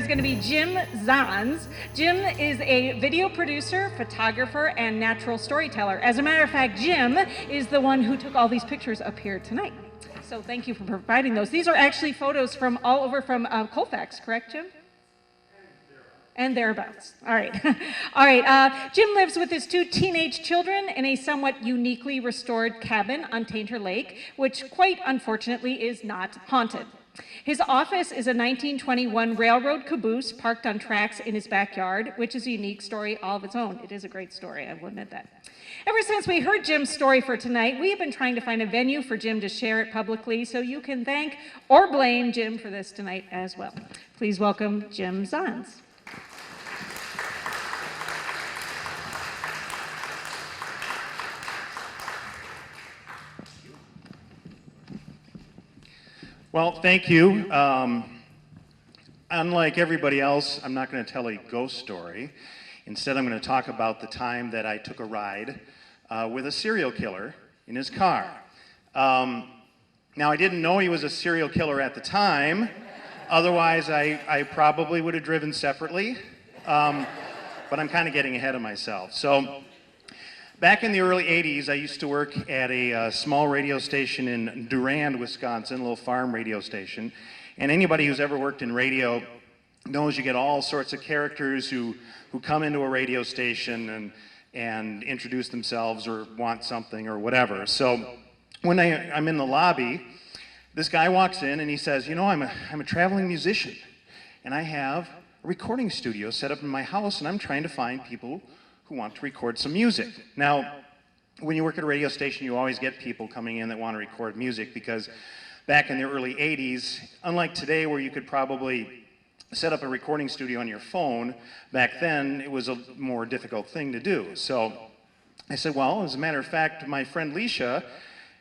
is going to be Jim Zahns. Jim is a video producer, photographer, and natural storyteller. As a matter of fact, Jim is the one who took all these pictures up here tonight. So thank you for providing those. These are actually photos from all over from Colfax, correct, Jim? And thereabouts. All right. All right. Jim lives with his 2 teenage children in a somewhat uniquely restored cabin on Tainter Lake, which quite unfortunately is not haunted. His office is a 1921 railroad caboose parked on tracks in his backyard, which is a unique story all of its own. It is a great story, I will admit that. Ever since we heard Jim's story for tonight, we have been trying to find a venue for Jim to share it publicly, so you can thank or blame Jim for this tonight as well. Please welcome Jim Zahns. Well, thank you. Unlike everybody else, I'm not going to tell a ghost story. Instead, I'm going to talk about the time that I took a ride with a serial killer in his car. Now, I didn't know he was a serial killer at the time. Otherwise, I probably would have driven separately. But I'm kind of getting ahead of myself. So, back in the early 80s, I used to work at a small radio station in Durand, Wisconsin, a little farm radio station. And anybody who's ever worked in radio knows you get all sorts of characters who come into a radio station and introduce themselves or want something or whatever. So when I'm in the lobby, this guy walks in and he says, you know, I'm a traveling musician, and I have a recording studio set up in my house, and I'm trying to find people who want to record some music. Now, when you work at a radio station, you always get people coming in that want to record music, because back in the early 80s, unlike today where you could probably set up a recording studio on your phone, back then it was a more difficult thing to do. So I said, well, as a matter of fact, my friend Leisha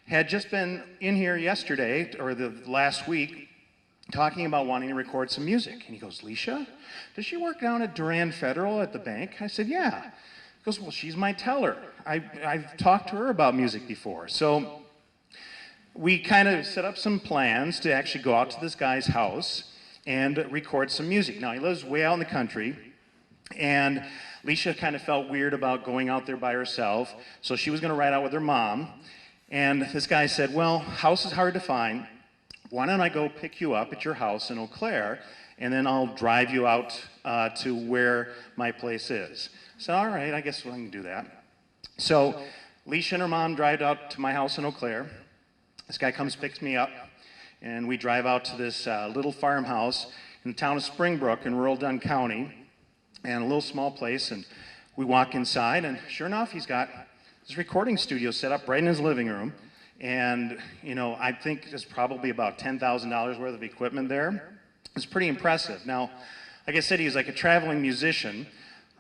had just been in here yesterday, or the last week, talking about wanting to record some music. And he goes, Leisha? Does she work down at Durand Federal at the bank? I said, yeah. He goes, well, she's my teller. I've talked to her about music before. So we kind of set up some plans to actually go out to this guy's house and record some music. Now, he lives way out in the country, and Leisha kind of felt weird about going out there by herself, so she was going to ride out with her mom. And this guy said, well, house is hard to find. Why don't I go pick you up at your house in Eau Claire, and then I'll drive you out to where my place is. I said, all right, I guess I can do that. So Leisha and her mom drive out to my house in Eau Claire. This guy comes, picks me up, and we drive out to this little farmhouse in the town of Springbrook in rural Dunn County, and a little small place, and we walk inside, and sure enough, he's got this recording studio set up right in his living room, and, you know, I think there's probably about $10,000 worth of equipment there. It's pretty impressive. Now, like I said, he was like a traveling musician.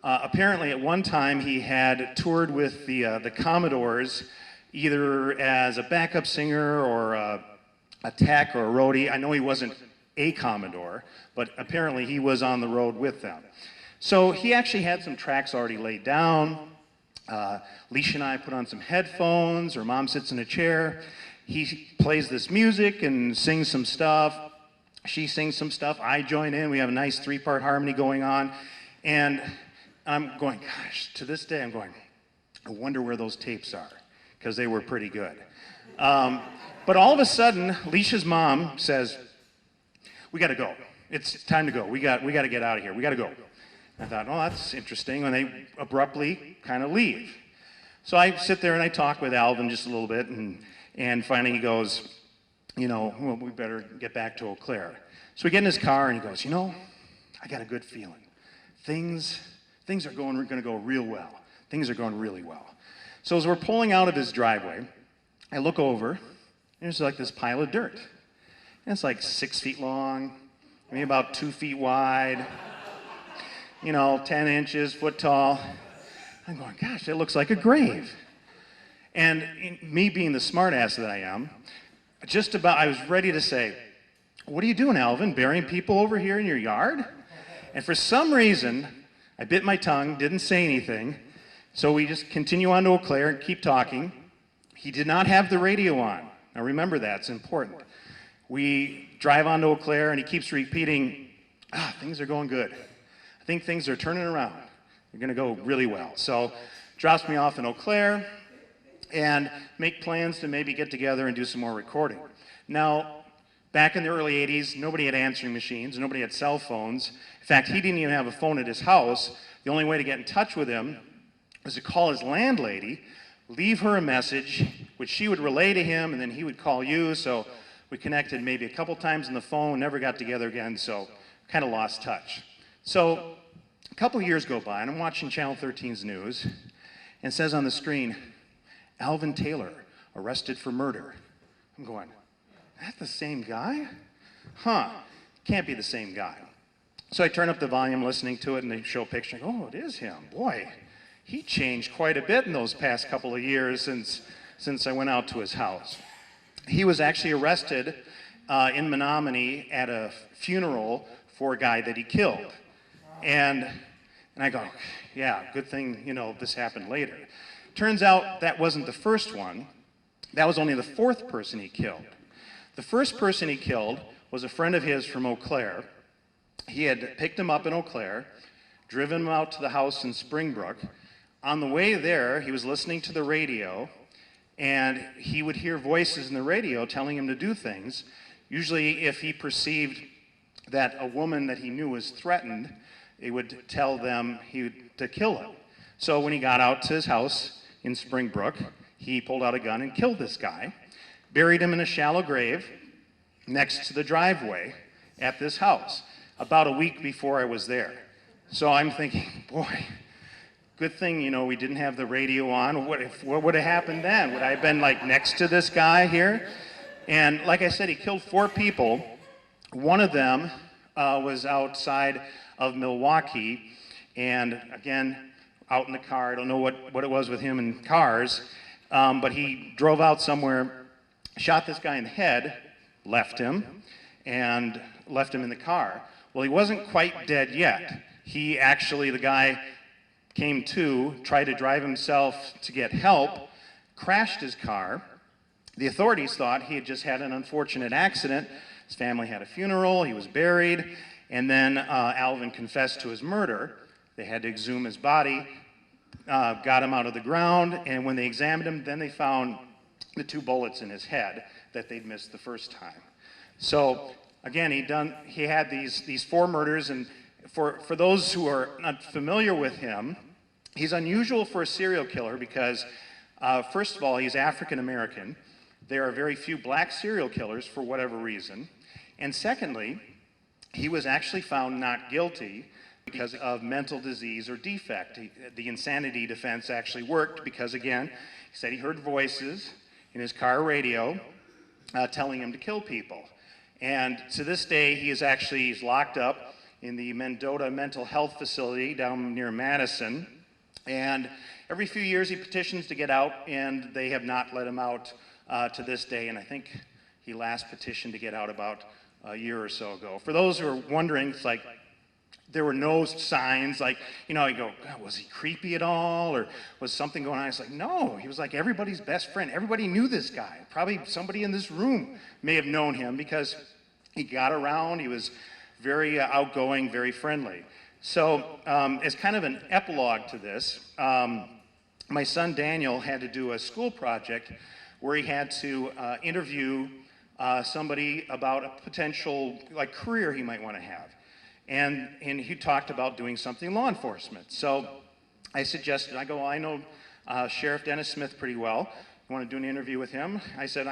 Apparently, at one time, he had toured with the Commodores, either as a backup singer or a tech or a roadie. I know he wasn't a Commodore, but apparently he was on the road with them. So he actually had some tracks already laid down. Leisha and I put on some headphones. Her mom sits in a chair. He plays this music and sings some stuff. She sings some stuff. I join in. We have a nice 3-part harmony going on. And I'm going, gosh, to this day I'm going, I wonder where those tapes are, because they were pretty good. But all of a sudden, Leisha's mom says, we got to go. It's time to go. We got to get out of here. We got to go. I thought, oh, that's interesting. And they abruptly kind of leave. So I sit there and I talk with Alvin just a little bit, and finally he goes, you know, well, we better get back to Eau Claire. So we get in his car and he goes, you know, I got a good feeling. Things are going to go real well. Things are going really well. So as we're pulling out of his driveway, I look over, and there's like this pile of dirt. And it's like 6 feet long, maybe about 2 feet wide, you know, 10 inches, foot tall. I'm going, gosh, that looks like a grave. And me being the smartass that I am, I was ready to say, what are you doing, Alvin, burying people over here in your yard? And for some reason, I bit my tongue, didn't say anything, so we just continue on to Eau Claire and keep talking. He did not have the radio on. Now remember that, it's important. We drive on to Eau Claire and he keeps repeating, things are going good. I think things are turning around. They're going to go really well. So drops me off in Eau Claire and make plans to maybe get together and do some more recording. Now, back in the early 80s, nobody had answering machines, nobody had cell phones. In fact, he didn't even have a phone at his house. The only way to get in touch with him was to call his landlady, leave her a message, which she would relay to him, and then he would call you. So we connected maybe a couple times on the phone, never got together again, so kind of lost touch. So a couple of years go by, and I'm watching Channel 13's news, and it says on the screen, Alvin Taylor arrested for murder. I'm going, that the same guy? Can't be the same guy. So I turn up the volume, listening to it, and they show a picture. I go, oh, it is him. Boy, he changed quite a bit in those past couple of years since I went out to his house. He was actually arrested in Menominee at a funeral for a guy that he killed. And I go, yeah, good thing, this happened later. Turns out that wasn't the first one. That was only the fourth person he killed. The first person he killed was a friend of his from Eau Claire. He had picked him up in Eau Claire, driven him out to the house in Springbrook. On the way there, he was listening to the radio, and he would hear voices in the radio telling him to do things. Usually, if he perceived that a woman that he knew was threatened, he would tell them to kill him. So when he got out to his house in Springbrook, he pulled out a gun and killed this guy, buried him in a shallow grave next to the driveway at this house, about a week before I was there. So I'm thinking, boy, good thing, we didn't have the radio on. What would have happened then? Would I have been next to this guy here? And like I said, he killed 4 people. One of them was outside of Milwaukee, and again, out in the car. I don't know what it was with him and cars, but he drove out somewhere, shot this guy in the head, left him in the car. Well, he wasn't quite dead yet. The guy came to, tried to drive himself to get help, crashed his car. The authorities thought he had just had an unfortunate accident. His family had a funeral, he was buried, and then Alvin confessed to his murder. They had to exhume his body, got him out of the ground, and when they examined him, then they found the 2 bullets in his head that they'd missed the first time. So again, he had these 4 murders, and for those who are not familiar with him, he's unusual for a serial killer because, first of all, he's African American. There are very few black serial killers for whatever reason. And secondly, he was actually found not guilty because of mental disease or defect. The insanity defense actually worked because, again, he said he heard voices in his car radio telling him to kill people. And to this day, he's locked up in the Mendota Mental Health Facility down near Madison. And every few years he petitions to get out, and they have not let him out to this day. And I think he last petitioned to get out about a year or so ago. For those who are wondering, it's like there were no signs, you go, God, was he creepy at all? Or was something going on? It's like, no, he was like everybody's best friend. Everybody knew this guy. Probably somebody in this room may have known him because he got around. He was very outgoing, very friendly. So as kind of an epilogue to this, my son Daniel had to do a school project where he had to interview somebody about a potential career he might want to have. And he talked about doing something in law enforcement. So I suggested, well, I know Sheriff Dennis Smith pretty well. You want to do an interview with him? I said,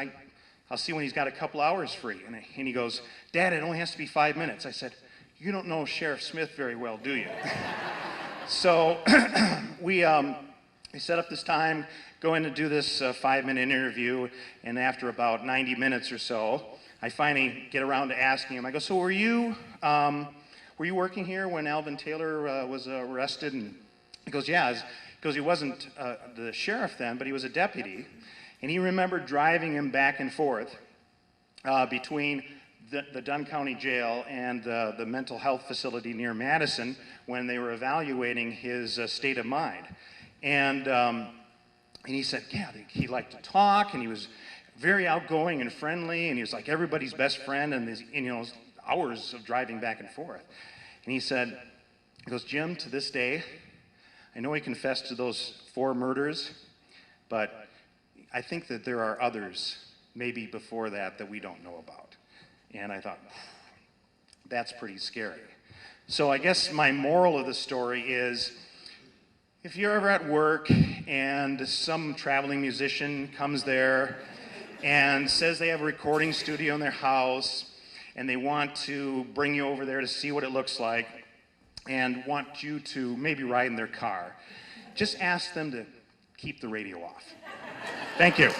I'll see when he's got a couple hours free. And he goes, Dad, it only has to be 5 minutes. I said, you don't know Sheriff Smith very well, do you? So we set up this time, go in to do this 5-minute interview, and after about 90 minutes or so, I finally get around to asking him. I go, so were you working here when Alvin Taylor was arrested? And he goes, yeah. He goes, he wasn't the sheriff then, but he was a deputy. And he remembered driving him back and forth between the Dunn County Jail and the mental health facility near Madison when they were evaluating his state of mind. And he said, yeah, he liked to talk, and he was very outgoing and friendly, and he was like everybody's best friend, and hours of driving back and forth. And he goes, Jim, to this day, I know he confessed to those 4 murders, but I think that there are others, maybe before that we don't know about. And I thought, that's pretty scary. So I guess my moral of the story is, if you're ever at work and some traveling musician comes there and says they have a recording studio in their house and they want to bring you over there to see what it looks like and want you to maybe ride in their car, just ask them to keep the radio off. Thank you.